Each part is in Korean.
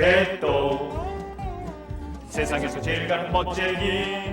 개똥 세상에서 제일 가는 멋쟁이.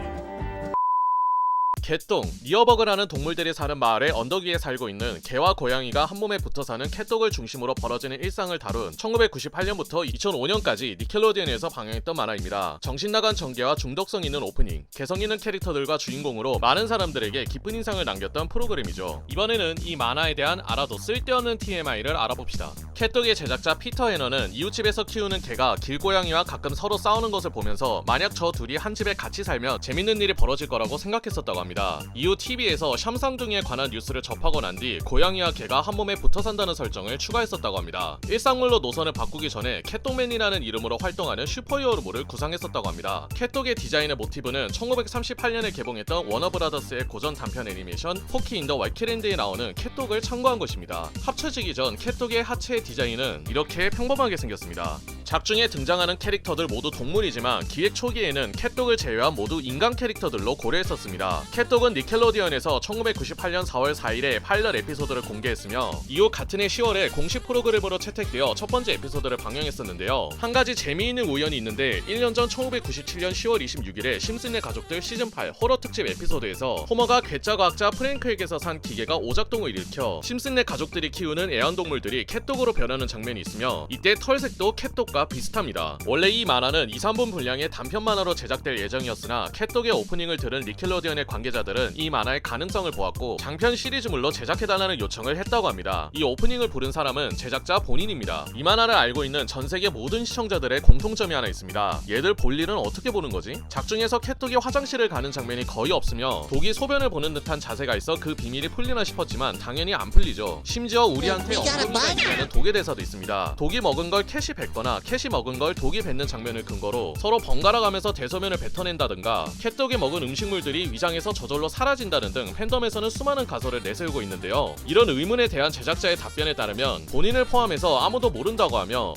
개똥, 니어버그라는 동물들이 사는 마을의 언덕 위에 살고 있는 개와 고양이가 한 몸에 붙어 사는 캣독을 중심으로 벌어지는 일상을 다룬 1998년부터 2005년까지 니켈로디언에서 방영했던 만화입니다. 정신나간 전개와 중독성 있는 오프닝, 개성 있는 캐릭터들과 주인공으로 많은 사람들에게 깊은 인상을 남겼던 프로그램이죠. 이번에는 이 만화에 대한 알아도 쓸데없는 TMI를 알아봅시다. 캣독의 제작자 피터 해너는 이웃집에서 키우는 개가 길고양이와 가끔 서로 싸우는 것을 보면서 만약 저 둘이 한 집에 같이 살면 재밌는 일이 벌어질 거라고 생각했었다고 합니다. 이후 TV에서 샴쌍둥이에 관한 뉴스를 접하고 난 뒤 고양이와 개가 한 몸에 붙어 산다는 설정을 추가했었다고 합니다. 일상물로 노선을 바꾸기 전에 캣독맨이라는 이름으로 활동하는 슈퍼히어로물을 구상했었다고 합니다. 캣독의 디자인의 모티브는 1938년에 개봉했던 워너브라더스의 고전 단편 애니메이션 포키 인 더 와이키랜드에 나오는 캣독을 참고한 것입니다. 합쳐지기 전 캣독의 하체의 디자인은 이렇게 평범하게 생겼습니다. 작중에 등장하는 캐릭터들 모두 동물이지만 기획 초기에는 캣독을 제외한 모두 인간 캐릭터들로 고려했었습니다. 캣독은 니켈로디언에서 1998년 4월 4일에 파일럿 에피소드를 공개했으며 이후 같은 해 10월에 공식 프로그램으로 채택되어 첫 번째 에피소드를 방영했었는데요. 한 가지 재미있는 우연이 있는데 1년 전 1997년 10월 26일에 심슨의 가족들 시즌8 호러 특집 에피소드에서 호머가 괴짜 과학자 프랭크에게서 산 기계가 오작동을 일으켜 심슨의 가족들이 키우는 애완동물들이 캣독으로 변하는 장면이 있으며 이때 털색도 캣독과 비슷합니다. 원래 이 만화는 2-3분 분량의 단편 만화로 제작될 예정이었으나 캣독의 오프닝을 들은 니켈로디언의 관계자들은 이 만화의 가능성을 보았고 장편 시리즈물로 제작해달라는 요청을 했다고 합니다. 이 오프닝을 부른 사람은 제작자 본인입니다. 이 만화를 알고 있는 전세계 모든 시청자들의 공통점이 하나 있습니다. 얘들 볼 일은 어떻게 보는 거지? 작중에서 캣독이 화장실을 가는 장면이 거의 없으며 독이 소변을 보는 듯한 자세가 있어 그 비밀이 풀리나 싶었지만 당연히 안 풀리죠. 심지어 우리한테 엉덩이가 있다는 독의 대사도 있습니다. 독이 먹은 걸 캣이 뱉거나 캣이 먹은 걸 독이 뱉는 장면을 근거로 서로 번갈아 가면서 대소면을 뱉어낸다든가 캣독이 먹은 음식물들이 위장에서 저절로 사라진다는 등 팬덤에서는 수많은 가설을 내세우고 있는데요. 이런 의문에 대한 제작자의 답변에 따르면 본인을 포함해서 아무도 모른다고 하며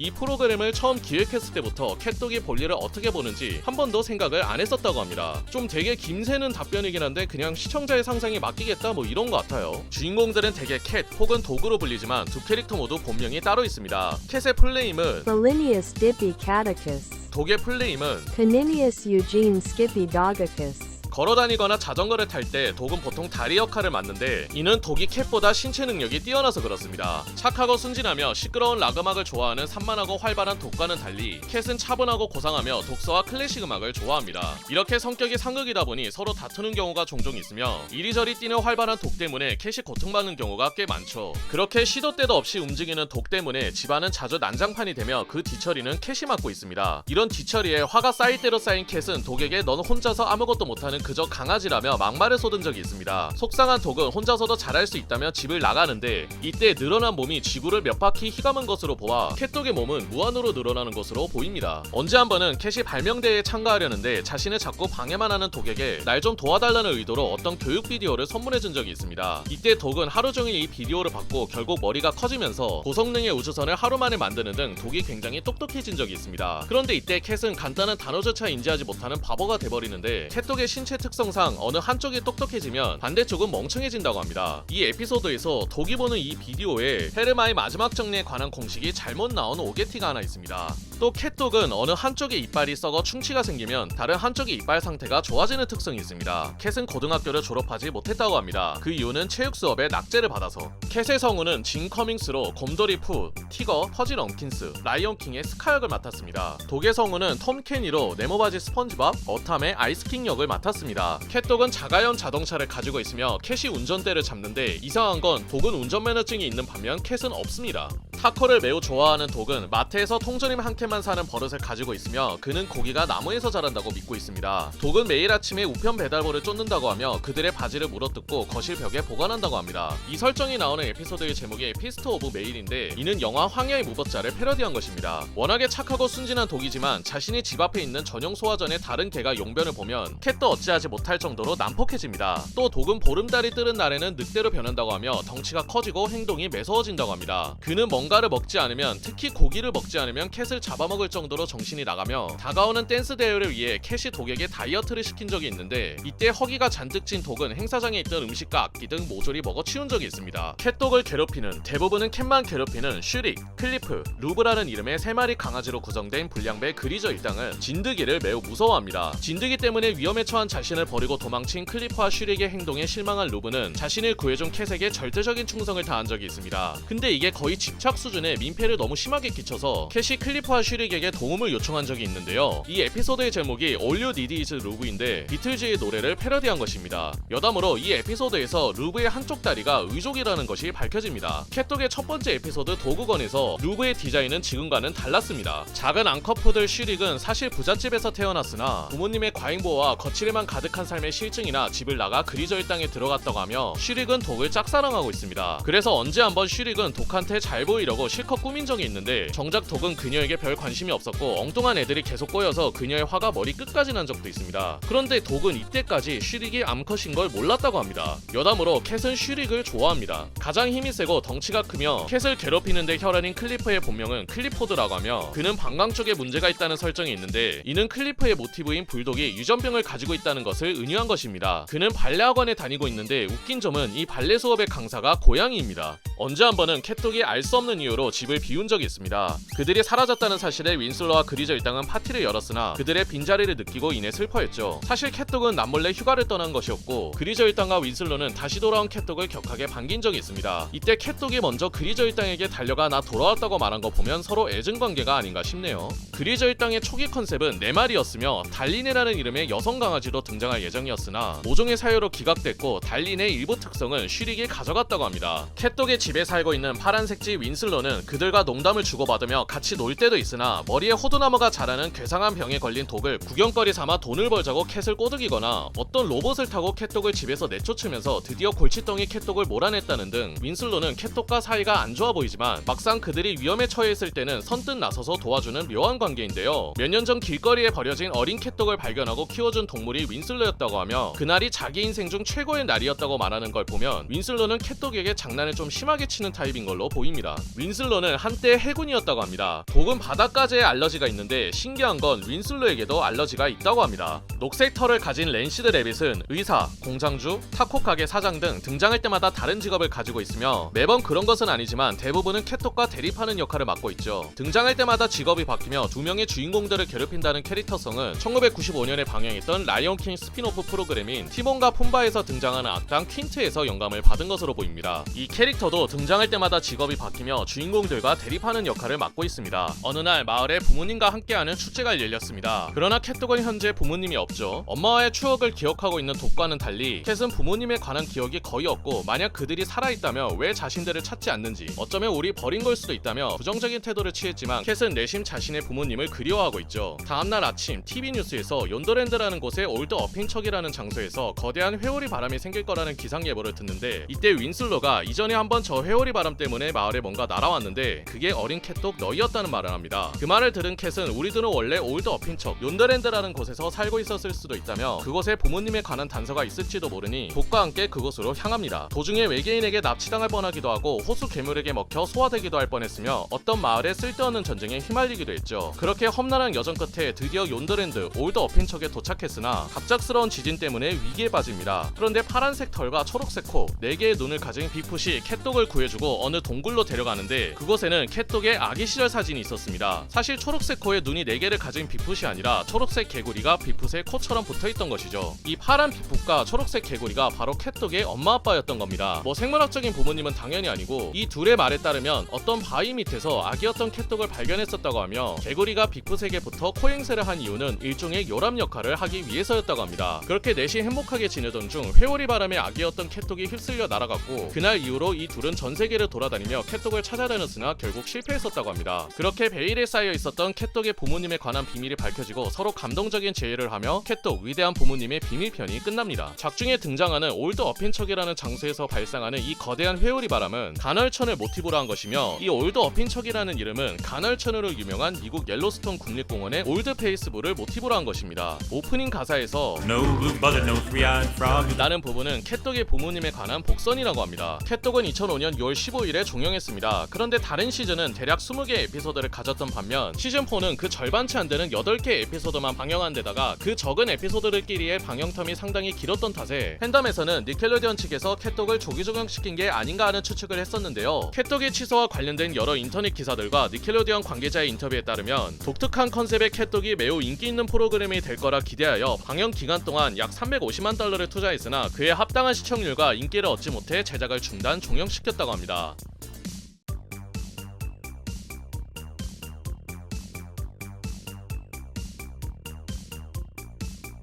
이 프로그램을 처음 기획했을 때부터 캣독이 볼 일을 어떻게 보는지 한 번도 생각을 안 했었다고 합니다. 좀 되게 김새는 답변이긴 한데 그냥 시청자의 상상에 맡기겠다 뭐 이런 것 같아요. 주인공들은 대개 캣 혹은 독으로 불리지만 두 캐릭터 모두 본명이 따로 있습니다. 캣의 풀네임은 Valinius Dippy Catechus, 독의 풀네임은 Caninius Eugene Skippy Dogicus. 걸어다니거나 자전거를 탈 때 독은 보통 다리 역할을 맡는데 이는 독이 캣보다 신체 능력이 뛰어나서 그렇습니다. 착하고 순진하며 시끄러운 락 음악을 좋아하는 산만하고 활발한 독과는 달리 캣은 차분하고 고상하며 독서와 클래식 음악을 좋아합니다. 이렇게 성격이 상극이다 보니 서로 다투는 경우가 종종 있으며 이리저리 뛰는 활발한 독 때문에 캣이 고통받는 경우가 꽤 많죠. 그렇게 시도 때도 없이 움직이는 독 때문에 집안은 자주 난장판이 되며 그 뒤처리는 캣이 맡고 있습니다. 이런 뒤처리에 화가 쌓일 대로 쌓인 캣은 독에게 넌 혼자서 아무것도 못하는 그저 강아지라며 막말을 쏟은 적이 있습니다. 속상한 독은 혼자서도 잘할 수 있다며 집을 나가는데 이때 늘어난 몸이 지구를 몇 바퀴 휘감은 것으로 보아 캣독의 몸은 무한으로 늘어나는 것으로 보입니다. 언제 한 번은 캣이 발명대회에 참가하려는데 자신을 자꾸 방해만 하는 독에게 날 좀 도와달라는 의도로 어떤 교육 비디오를 선물해준 적이 있습니다. 이때 독은 하루 종일 이 비디오를 받고 결국 머리가 커지면서 고성능의 우주선을 하루 만에 만드는 등 독이 굉장히 똑똑해진 적이 있습니다. 그런데 이때 캣은 간단한 단어조차 인지하지 못하는 바보가 돼버리는데 캣독의 신체 특성상 어느 한쪽이 똑똑해지면 반대쪽은 멍청해진다고 합니다. 이 에피소드에서 독이 보는 이 비디오에 헤르마의 마지막 정리에 관한 공식이 잘못 나온 오게티가 하나 있습니다. 또 캣독은 어느 한쪽의 이빨이 썩어 충치가 생기면 다른 한쪽의 이빨 상태가 좋아지는 특성이 있습니다. 캣은 고등학교를 졸업하지 못했다고 합니다. 그 이유는 체육 수업에 낙제를 받아서. 캣의 성우는 진 커밍스로 곰돌이 푸, 티거, 퍼즐 엉킨스, 라이언킹의 스카 역을 맡았습니다. 독의 성우는 톰 캐니로 네모바지 스펀지밥, 어탐의 아이스킹 역을 맡았습니다. 캣독은 자가용 자동차를 가지고 있으며 캣이 운전대를 잡는데 이상한 건 독은 운전면허증이 있는 반면 캣은 없습니다. 타코를 매우 좋아하는 독은 마트에서 통조림 한 캔만 사는 버릇을 가지고 있으며 그는 고기가 나무에서 자란다고 믿고 있습니다. 독은 매일 아침에 우편 배달볼을 쫓는다고 하며 그들의 바지를 물어뜯고 거실 벽에 보관한다고 합니다. 이 설정이 나오는 에피소드의 제목이 피스트 오브 메일인데 이는 영화 황야의 무법자를 패러디한 것입니다. 워낙에 착하고 순진한 독이지만 자신이 집 앞에 있는 전용 소화전의 다른 개가 용변을 보면 캣도 어찌하지 못할 정도로 난폭해집니다. 또 독은 보름달이 뜨는 날에는 늑대로 변한다고 하며 덩치가 커지고 행동이 매서워진다고 합니다. 그는 뭔가 뭔가를 먹지 않으면, 특히 고기를 먹지 않으면 캣을 잡아먹을 정도로 정신이 나가며 다가오는 댄스 대회를 위해 캣이 독에게 다이어트를 시킨 적이 있는데, 이때 허기가 잔뜩 찐 독은 행사장에 있던 음식과 악기 등 모조리 먹어치운 적이 있습니다. 캣독을 괴롭히는, 대부분은 캣만 괴롭히는 슈릭, 클리프, 루브라는 이름의 3마리 강아지로 구성된 불량배 그리저 일당은 진드기를 매우 무서워합니다. 진드기 때문에 위험에 처한 자신을 버리고 도망친 클리프와 슈릭의 행동에 실망한 루브는 자신을 구해준 캣에게 절대적인 충성을 다한 적이 있습니다. 근데 이게 거의 집착 수준의 민폐를 너무 심하게 끼쳐서 캣이 클리프와 슈릭에게 도움을 요청한 적이 있는데요. 이 에피소드의 제목이 All You Need Is 루브인데 비틀즈의 노래를 패러디한 것입니다. 여담으로 이 에피소드에서 루브의 한쪽 다리가 의족이라는 것이 밝혀집니다. 캣독의 첫 번째 에피소드 도그건에서 루브의 디자인은 지금과는 달랐습니다. 작은 앙커푸들 슈릭은 사실 부잣집에서 태어났으나 부모님의 과잉보호와 거칠에만 가득한 삶의 실증이나 집을 나가 그리저 일당에 들어갔다고 하며 슈릭은 독을 짝사랑하고 있습니다. 그래서 언제 한번 슈릭은 독한테 잘 보이려고 실컷 꾸민 적이 있는데 정작 독은 그녀에게 별 관심이 없었고 엉뚱한 애들이 계속 꼬여서 그녀의 화가 머리 끝까지 난 적도 있습니다. 그런데 독은 이때까지 슈릭이 암컷인 걸 몰랐다고 합니다. 여담으로 캣은 슈릭을 좋아합니다. 가장 힘이 세고 덩치가 크며 캣을 괴롭히는데 혈안인 클리프의 본명은 클리포드라고 하며 그는 방광 쪽에 문제가 있다는 설정이 있는데, 이는 클리프의 모티브인 불독이 유전병을 가지고 있다는 것을 은유한 것입니다. 그는 발레 학원에 다니고 있는데 웃긴 점은 이 발레 수업의 강사가 고양이입니다. 언제 한 번은 캣독이 알 수 없는 이유로 집을 비운 적이 있습니다. 그들이 사라졌다는 사실에 윈슬러와 그리저 일당은 파티를 열었으나 그들의 빈자리를 느끼고 이내 슬퍼했죠. 사실 캣독은 남몰래 휴가를 떠난 것이었고 그리저 일당과 윈슬러는 다시 돌아온 캣독을 격하게 반긴 적이 있습니다. 이때 캣독이 먼저 그리저 일당에게 달려가 나 돌아왔다고 말한 거 보면 서로 애증관계가 아닌가 싶네요. 그리저 일당의 초기 컨셉은 4마리였으며 달린이라는 이름의 여성 강아지로 등장할 예정이었으나 모종의 사유로 기각됐고 달린의 일부 특성은 슈릭이 가져갔다고 합니다. 캣독의 집에 살고 있는 파란색지 윈슬러는 그들과 농담을 주고받으며 같이 놀 때도 있으나 머리에 호두나무가 자라는 괴상한 병에 걸린 독을 구경거리 삼아 돈을 벌자고 캣을 꼬드기거나 어떤 로봇을 타고 캣독을 집에서 내쫓으면서 드디어 골칫덩이 캣독을 몰아냈다는 등 윈슬러는 캣독과 사이가 안 좋아 보이지만 막상 그들이 위험에 처해 있을 때는 선뜻 나서서 도와주는 묘한 관계인데요. 몇 년 전 길거리에 버려진 어린 캣독을 발견하고 키워준 동물이 윈슬러였다고 하며 그날이 자기 인생 중 최고의 날이었다고 말하는 걸 보면 윈슬러는 캣독에게 장난을 좀 심하게 치는 타입인 걸로 보입니다. 윈슬러는 한때 해군이었다고 합니다. 독은 바닷가재에 알러지가 있는데 신기한 건 윈슬러에게도 알러지가 있다고 합니다. 녹색 털을 가진 랜시드 레빗은 의사, 공장주, 타코 가게 사장 등 등장할 때마다 다른 직업을 가지고 있으며 매번 그런 것은 아니지만 대부분은 캣독과 대립하는 역할을 맡고 있죠. 등장할 때마다 직업이 바뀌며 두 명의 주인공들을 괴롭힌다는 캐릭터성은 1995년에 방영했던 라이언킹 스피노프 프로그램인 티몬과 푼바에서 등장하는 악당 퀸트에서 영감을 받은 것으로 보입니다. 이 캐릭터도 등장할 때마다 직업이 바뀌며 주인공들과 대립하는 역할을 맡고 있습니다. 어느 날 마을에 부모님과 함께하는 축제가 열렸습니다. 그러나 캣독은 현재 부모님이 없죠. 엄마와의 추억을 기억하고 있는 독과는 달리 캣은 부모님에 관한 기억이 거의 없고 만약 그들이 살아있다면 왜 자신들을 찾지 않는지, 어쩌면 우리 버린 걸 수도 있다며 부정적인 태도를 취했지만 캣은 내심 자신의 부모님을 그리워하고 있죠. 다음날 아침 TV 뉴스에서 욘더랜드라는 곳의 올드 어핑척이라는 장소에서 거대한 회오리 바람이 생길 거라는 기상 예보를 듣는데, 이때 윈슬러가 이전에 한번 저 회오리 바람 때문에 마을에 뭔가 날아왔는데 그게 어린 캣독 너희였다는 말을 합니다. 그 말을 들은 캣은 우리들은 원래 올드 어핑척 욘더랜드라는 곳에서 살고 있었을 수도 있다며 그곳에 부모님에 관한 단서가 있을지도 모르니 독과 함께 그곳으로 향합니다. 도중에 외계인에게 납치당할 뻔하기도 하고 호수 괴물에게 먹혀 소화되기도 할 뻔했으며 어떤 마을의 쓸데없는 전쟁에 휘말리기도 했죠. 그렇게 험난한 여정 끝에 드디어 욘더랜드 올드 어핑척에 도착했으나 갑작스러운 지진 때문에 위기에 빠집니다. 그런데 파란색 털과 초록색 코, 4개의 눈을 가진 빅풋이 캣독을 구해주고 어느 동굴로 데려가는데 그곳에는 캣독의 아기 시절 사진이 있었습니다. 사실 초록색 코에 눈이 4개를 가진 빅풋이 아니라 초록색 개구리가 빅풋의 코처럼 붙어있던 것이죠. 이 파란 빅풋과 초록색 개구리가 바로 캣독의 엄마 아빠였던 겁니다. 뭐 생물학적인 부모님은 당연히 아니고 이 둘의 말에 따르면 어떤 바위 밑에서 아기였던 캣독을 발견했었다고 하며 개구리가 빅풋에게 붙어 코행세를 한 이유는 일종의 요람 역할을 하기 위해서였다고 합니다. 그렇게 넷이 행복하게 지내던 중 회오리 바람에 아기였던 캣독이 휩쓸려 날아갔고 그날 이후로 이 둘은 전 세계를 돌아다니며 캣독을 찾아다녔으나 결국 실패했었다고 합니다. 그렇게 베일에 쌓여 있었던 캣독의 부모님에 관한 비밀이 밝혀지고 서로 감동적인 제의를 하며 캣독 위대한 부모님의 비밀편이 끝납니다. 작중에 등장하는 올드 어핀척이라는 장소에서 발생하는 이 거대한 회오리 바람은 간헐천을 모티브로 한 것이며 이 올드 어핀척이라는 이름은 간헐천으로 유명한 미국 옐로스톤 국립공원의 올드 페이스북을 모티브로 한 것입니다. 오프닝 가사에서 No blue buzzer, no three-eyed frog. 라는 부분은 캣독의 부모님에 관한 복선이라고 합니다. 캣독은 2005년 6월 15일에 종영했습니다. 있습니다. 그런데 다른 시즌은 대략 20개 에피소드를 가졌던 반면 시즌4는 그 절반치 안 되는 8개 에피소드만 방영한 데다가 그 적은 에피소드들끼리의 방영 텀이 상당히 길었던 탓에 팬덤에서는 니켈로디언 측에서 캣독을 조기 적용시킨 게 아닌가 하는 추측을 했었는데요. 캣독의 취소와 관련된 여러 인터넷 기사들과 니켈로디언 관계자의 인터뷰에 따르면 독특한 컨셉의 캣독이 매우 인기 있는 프로그램이 될 거라 기대하여 방영 기간 동안 약 350만 달러를 투자했으나 그에 합당한 시청률과 인기를 얻지 못해 제작을 중단 종영시켰다고 합니다.